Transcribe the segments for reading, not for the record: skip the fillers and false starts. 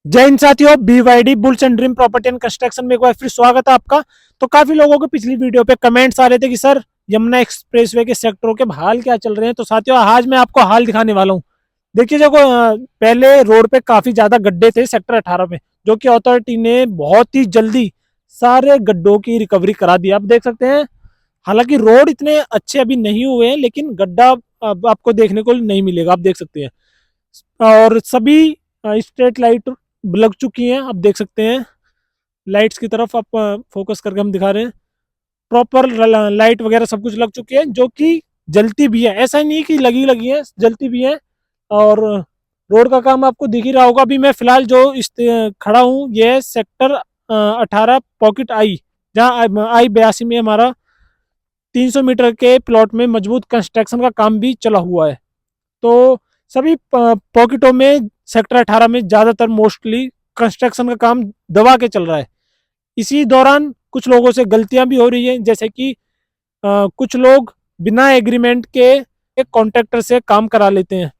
जय हिंद साथियों, BYD bulls and dream property and construction में एक बार फिर स्वागत है आपका। तो काफी लोगों को पिछली वीडियो पे कमेंट्स आ रहे थे कि सर यमुना एक्सप्रेसवे के सेक्टरों के हाल क्या चल रहे हैं। तो साथियों, आज मैं आपको हाल दिखाने वाला हूँ। देखिए, देखो, पहले रोड पे काफी ज्यादा गड्ढे थे सेक्टर 18 में, जो कि अथॉरिटी ने बहुत ही जल्दी सारे गड्ढों की रिकवरी करा दी। आप देख सकते हैं, हालांकि रोड इतने अच्छे अभी नहीं हुए हैं, लेकिन गड्ढा अब आपको देखने को नहीं मिलेगा। आप देख सकते हैं, और सभी स्ट्रीट लाइट लग चुकी हैं। आप देख सकते हैं, लाइट्स की तरफ आप फोकस करके हम दिखा रहे हैं। प्रॉपर लाइट वगैरह सब कुछ लग चुकी है, जो कि जलती भी है। ऐसा नहीं कि लगी लगी है, जलती भी है। और रोड का काम आपको दिख ही रहा होगा। अभी मैं फिलहाल जो खड़ा हूँ, ये सेक्टर 18 पॉकेट आई, जहाँ I-82 में हमारा 300 मीटर के प्लॉट में मजबूत कंस्ट्रक्शन का काम भी चला हुआ है। तो सभी पॉकेटों में सेक्टर 18 में ज़्यादातर मोस्टली कंस्ट्रक्शन का काम दबा के चल रहा है। इसी दौरान कुछ लोगों से गलतियां भी हो रही है, जैसे कि कुछ लोग बिना एग्रीमेंट के एक कॉन्ट्रैक्टर से काम करा लेते हैं।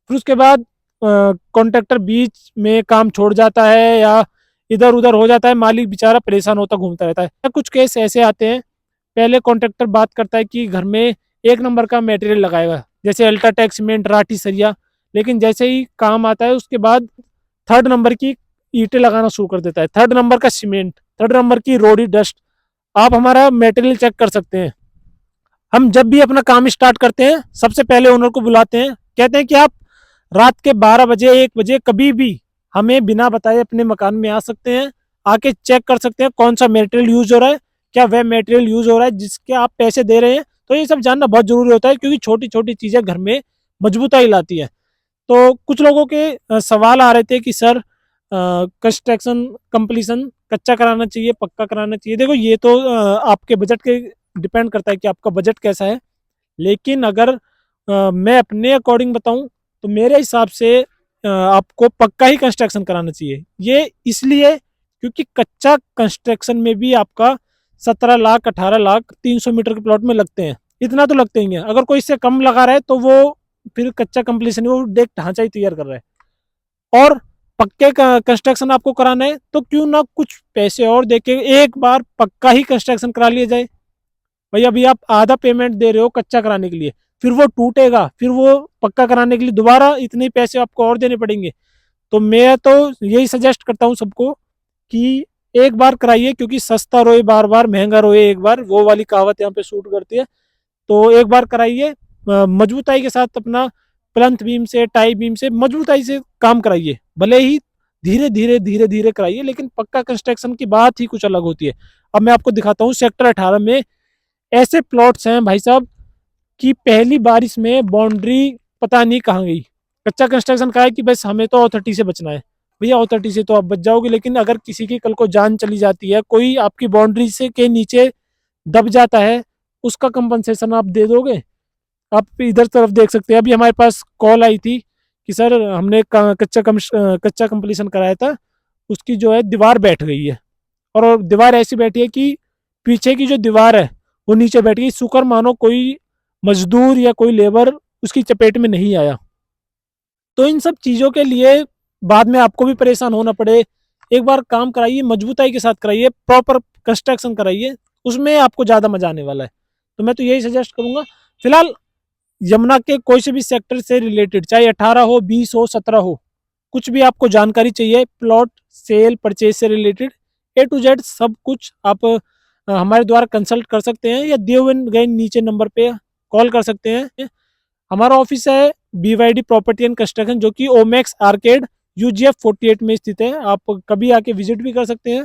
फिर उसके बाद कॉन्ट्रैक्टर बीच में काम छोड़ जाता है या इधर उधर हो जाता है। मालिक बेचारा परेशान होता घूमता रहता है। कुछ केस ऐसे आते हैं, पहले कॉन्ट्रैक्टर बात करता है कि घर में 1 नंबर का मटेरियल लगाएगा, जैसे अल्ट्राटेक सीमेंट, राठी, सरिया। लेकिन जैसे ही काम आता है, उसके बाद 3rd नंबर की ईंटें लगाना शुरू कर देता है, 3rd नंबर का सीमेंट, 3rd नंबर की रोडी डस्ट। आप हमारा मटेरियल चेक कर सकते हैं। हम जब भी अपना काम स्टार्ट करते हैं, सबसे पहले ओनर को बुलाते हैं, कहते हैं कि आप रात के 12 बजे, 1 बजे कभी भी हमें बिना बताए अपने मकान में आ सकते हैं। आके चेक कर सकते हैं कौन सा मटेरियल यूज हो रहा है, क्या वह मटेरियल यूज हो रहा है जिसके आप पैसे दे रहे हैं। तो ये सब जानना बहुत जरूरी होता है, क्योंकि छोटी छोटी चीजें घर में मजबूताई लाती है। तो कुछ लोगों के सवाल आ रहे थे कि सर कंस्ट्रक्शन कंप्लीशन कच्चा कराना चाहिए, पक्का कराना चाहिए। देखो, ये तो आपके बजट के डिपेंड करता है कि आपका बजट कैसा है। लेकिन अगर मैं अपने अकॉर्डिंग बताऊं, तो मेरे हिसाब से आपको पक्का ही कंस्ट्रक्शन कराना चाहिए। ये इसलिए क्योंकि कच्चा कंस्ट्रक्शन में भी आपका 17 लाख, 18 लाख 300 मीटर के प्लॉट में लगते हैं। इतना तो लगते ही है। अगर कोई इससे कम लगा रहा है, तो वो फिर कच्चा कंप्लीशन, वो एक ढांचा ही तैयार कर रहा है। और पक्के का कंस्ट्रक्शन आपको कराना है, तो क्यों ना कुछ पैसे और देके एक बार पक्का ही कंस्ट्रक्शन करा लिया जाए। भाई, अभी आप आधा पेमेंट दे रहे हो कच्चा कराने के लिए, फिर वो टूटेगा, फिर वो पक्का कराने के लिए दोबारा इतने पैसे आपको और देने पड़ेंगे। तो मैं तो यही सजेस्ट करता हूँ सबको कि एक बार कराइए, क्योंकि सस्ता रोए बार बार, महंगा रोए एक बार, वो वाली कहावत यहाँ पे शूट करती है। तो एक बार कराइए, मजबूताई के साथ अपना प्लंथ बीम से, टाई बीम से मजबूताई से काम कराइए। भले ही धीरे धीरे धीरे धीरे कराइए, लेकिन पक्का कंस्ट्रक्शन की बात ही कुछ अलग होती है। अब मैं आपको दिखाता हूँ, सेक्टर 18 में ऐसे प्लॉट्स हैं भाई साहब, कि पहली बारिश में बाउंड्री पता नहीं कहाँ गई। कच्चा कंस्ट्रक्शन का है कि बस हमें तो अथॉरिटी से बचना है। भैया, अथॉरिटी से तो आप बच जाओगे, लेकिन अगर किसी की कल को जान चली जाती है, कोई आपकी बाउंड्री से के नीचे दब जाता है, उसका कंपनसेशन आप दे दोगे? आप इधर तरफ देख सकते हैं, अभी हमारे पास कॉल आई थी कि सर हमने कच्चा कंप्लीशन कराया था, उसकी जो है दीवार बैठ गई है। और दीवार ऐसी बैठी है कि पीछे की जो दीवार है वो नीचे बैठ गई। शुक्र मानो कोई मजदूर या कोई लेबर उसकी चपेट में नहीं आया। तो इन सब चीज़ों के लिए बाद में आपको भी परेशान होना पड़े, एक बार काम कराइए, मजबूताई के साथ कराइए, प्रॉपर कंस्ट्रक्शन कराइए, उसमें आपको ज़्यादा मजा आने वाला है। तो मैं तो यही सजेस्ट करूंगा। फिलहाल यमुना के कोई से भी सेक्टर से रिलेटेड, चाहे 18 हो, 20 हो, 17 हो, कुछ भी आपको जानकारी चाहिए प्लॉट सेल परचेज से रिलेटेड, A to Z सब कुछ आप हमारे द्वारा कंसल्ट कर सकते हैं, या दिए हुए गए नीचे नंबर पे कॉल कर सकते हैं। हमारा ऑफिस है BYD प्रॉपर्टी एंड कंस्ट्रक्शन, जो कि ओमैक्स आर्केड UGF 48 में स्थित है। आप कभी आके विजिट भी कर सकते हैं।